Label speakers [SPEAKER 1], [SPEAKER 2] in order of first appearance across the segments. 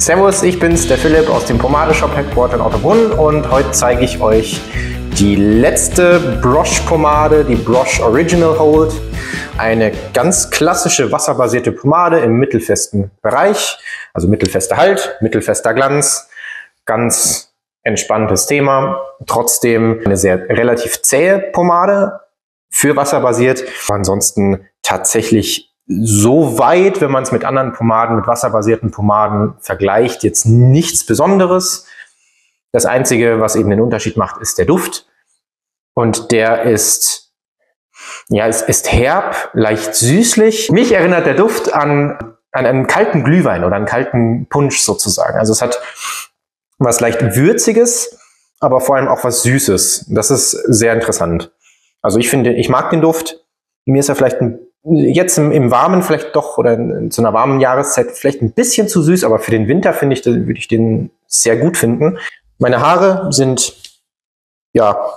[SPEAKER 1] Servus, ich bin's, der Philipp aus dem Pomade-Shop Headquarter in Ottobrunn und heute zeige ich euch die letzte Brosh-Pomade, die Brosh Original Hold. Eine ganz klassische wasserbasierte Pomade im mittelfesten Bereich, also mittelfester Halt, mittelfester Glanz, ganz entspanntes Thema. Trotzdem eine sehr relativ zähe Pomade für wasserbasiert. Ansonsten tatsächlich so weit, wenn man es mit anderen Pomaden, mit wasserbasierten Pomaden vergleicht, jetzt nichts Besonderes. Das Einzige, was eben den Unterschied macht, ist der Duft. Und der ist, ja, es ist herb, leicht süßlich. Mich erinnert der Duft an einen kalten Glühwein oder einen kalten Punsch sozusagen. Also es hat was leicht Würziges, aber vor allem auch was Süßes. Das ist sehr interessant. Also ich finde, ich mag den Duft. Mir ist er vielleicht jetzt im Warmen vielleicht doch, oder zu einer warmen Jahreszeit vielleicht ein bisschen zu süß, aber für den Winter finde ich, würde ich den sehr gut finden. Meine Haare sind, ja,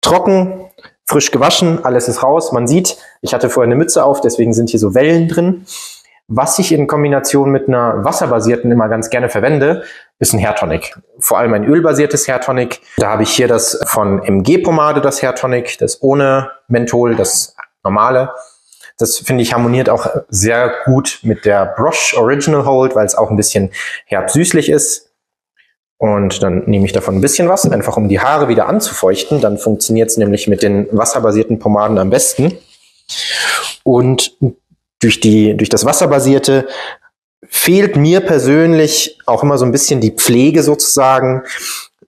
[SPEAKER 1] trocken, frisch gewaschen, alles ist raus. Man sieht, ich hatte vorher eine Mütze auf, deswegen sind hier so Wellen drin. Was ich in Kombination mit einer wasserbasierten immer ganz gerne verwende, ist ein Hairtonic. Vor allem ein ölbasiertes Hairtonic. Da habe ich hier das von MG Pomade, das Hairtonic, das ohne Menthol, das normale. Das finde ich harmoniert auch sehr gut mit der Brosh Original Hold, weil es auch ein bisschen herb-süßlich ist. Und dann nehme ich davon ein bisschen was, einfach um die Haare wieder anzufeuchten. Dann funktioniert es nämlich mit den wasserbasierten Pomaden am besten. Und durch das Wasserbasierte fehlt mir persönlich auch immer so ein bisschen die Pflege sozusagen.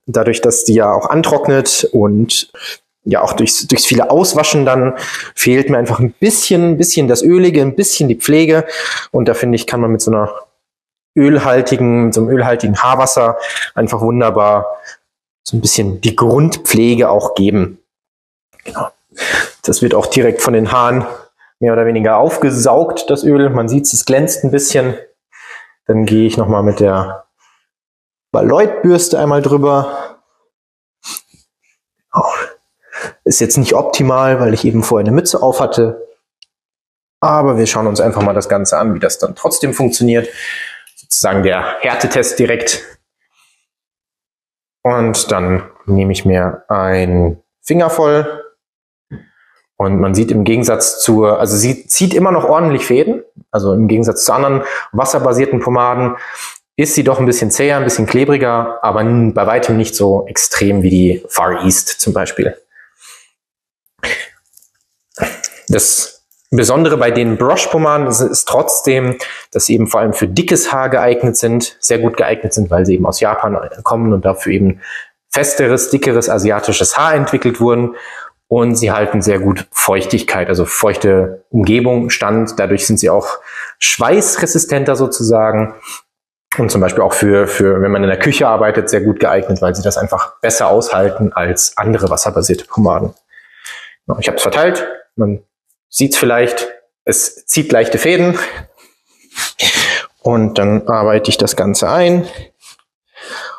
[SPEAKER 1] Dadurch, dass die ja auch antrocknet und ja auch durchs viele Auswaschen dann fehlt mir einfach ein bisschen das Ölige, ein bisschen die Pflege. Und da finde ich, kann man mit so einem ölhaltigen Haarwasser einfach wunderbar so ein bisschen die Grundpflege auch geben. Genau. Das wird auch direkt von den Haaren mehr oder weniger aufgesaugt, das Öl. Man sieht es glänzt ein bisschen. Dann gehe ich nochmal mit der Baleidt-Bürste einmal drüber. Oh. Ist jetzt nicht optimal, weil ich eben vorher eine Mütze auf hatte. Aber wir schauen uns einfach mal das Ganze an, wie das dann trotzdem funktioniert. Sozusagen der Härtetest direkt. Und dann nehme ich mir einen Finger voll. Und man sieht im Gegensatz also sie zieht immer noch ordentlich Fäden. Also im Gegensatz zu anderen wasserbasierten Pomaden ist sie doch ein bisschen zäher, ein bisschen klebriger, aber bei weitem nicht so extrem wie die Far East zum Beispiel. Das Besondere bei den Brosh-Pomaden ist trotzdem, dass sie eben vor allem für dickes Haar geeignet sind, sehr gut geeignet sind, weil sie eben aus Japan kommen und dafür eben festeres, dickeres asiatisches Haar entwickelt wurden. Und sie halten sehr gut Feuchtigkeit, also feuchte Umgebung stand. Dadurch sind sie auch schweißresistenter sozusagen. Und zum Beispiel auch für wenn man in der Küche arbeitet, sehr gut geeignet, weil sie das einfach besser aushalten als andere wasserbasierte Pomaden. Ich habe es verteilt. Man sieht es vielleicht. Es zieht leichte Fäden. Und dann arbeite ich das Ganze ein.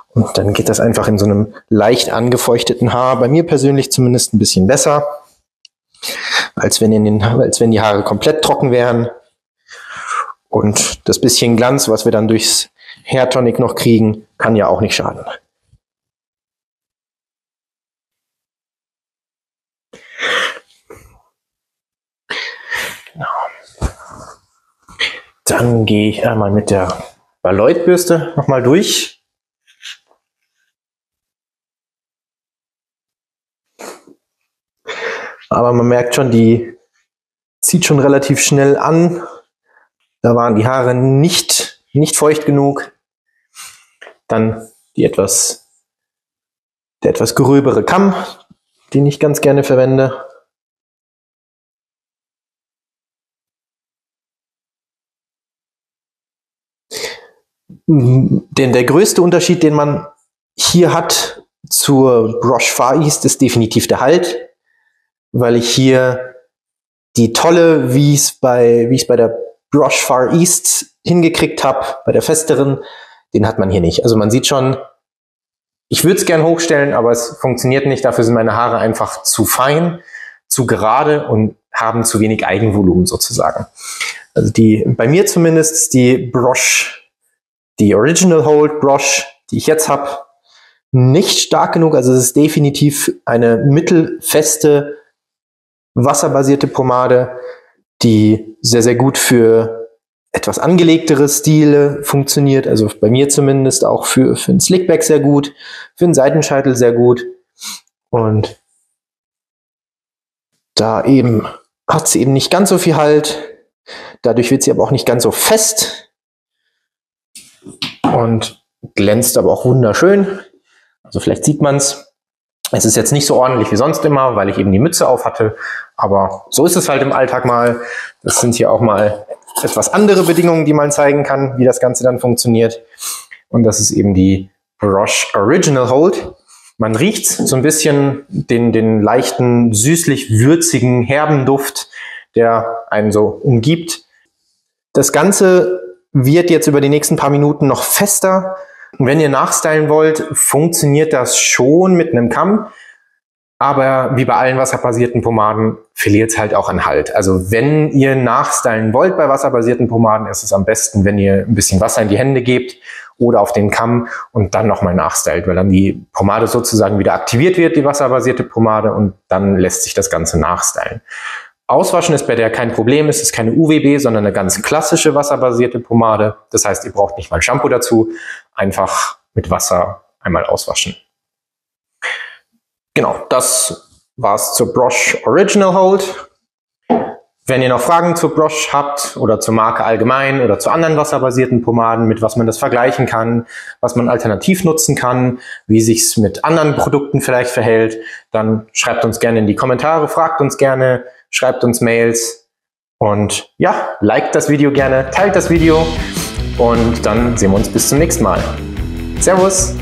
[SPEAKER 1] Und dann geht das einfach in so einem leicht angefeuchteten Haar. Bei mir persönlich zumindest ein bisschen besser, als wenn die Haare komplett trocken wären. Und das bisschen Glanz, was wir dann durchs Hairtonic noch kriegen, kann ja auch nicht schaden. Genau. Dann gehe ich einmal mit der Baleidt-Bürste nochmal durch. Aber man merkt schon, die zieht schon relativ schnell an. Da waren die Haare nicht feucht genug. Dann der etwas gröbere Kamm, den ich ganz gerne verwende. Denn der größte Unterschied, den man hier hat zur Brosh Far East, ist definitiv der Halt. Weil ich hier die Tolle, wie ich es bei der Brosh Far East hingekriegt habe, bei der festeren, den hat man hier nicht. Also man sieht schon, ich würde es gern hochstellen, aber es funktioniert nicht. Dafür sind meine Haare einfach zu fein, zu gerade und haben zu wenig Eigenvolumen sozusagen. Also bei mir zumindest ist die die Original Hold Brush, die ich jetzt habe, nicht stark genug. Also es ist definitiv eine mittelfeste, wasserbasierte Pomade, die sehr, sehr gut für etwas angelegtere Stile funktioniert. Also bei mir zumindest auch für einen Slickback sehr gut, für einen Seitenscheitel sehr gut. Und da eben hat sie eben nicht ganz so viel Halt. Dadurch wird sie aber auch nicht ganz so fest und glänzt aber auch wunderschön. Also vielleicht sieht man es. Es ist jetzt nicht so ordentlich wie sonst immer, weil ich eben die Mütze auf hatte. Aber so ist es halt im Alltag mal. Das sind hier auch mal etwas andere Bedingungen, die man zeigen kann, wie das Ganze dann funktioniert. Und das ist eben die Brosh Original Hold. Man riecht so ein bisschen den leichten, süßlich-würzigen, herben Duft, der einen so umgibt. Das Ganze wird jetzt über die nächsten paar Minuten noch fester. Und wenn ihr nachstylen wollt, funktioniert das schon mit einem Kamm. Aber wie bei allen wasserbasierten Pomaden verliert es halt auch an Halt. Also wenn ihr nachstylen wollt bei wasserbasierten Pomaden, ist es am besten, wenn ihr ein bisschen Wasser in die Hände gebt oder auf den Kamm und dann nochmal nachstylt, weil dann die Pomade sozusagen wieder aktiviert wird, die wasserbasierte Pomade, und dann lässt sich das Ganze nachstylen. Auswaschen ist bei der kein Problem, es ist keine UWB, sondern eine ganz klassische wasserbasierte Pomade. Das heißt, ihr braucht nicht mal Shampoo dazu, einfach mit Wasser einmal auswaschen. Genau, das war's zur Brosh Original Hold. Wenn ihr noch Fragen zur Brosh habt oder zur Marke allgemein oder zu anderen wasserbasierten Pomaden, mit was man das vergleichen kann, was man alternativ nutzen kann, wie sich's mit anderen Produkten vielleicht verhält, dann schreibt uns gerne in die Kommentare, fragt uns gerne, schreibt uns Mails und ja, liked das Video gerne, teilt das Video und dann sehen wir uns bis zum nächsten Mal. Servus!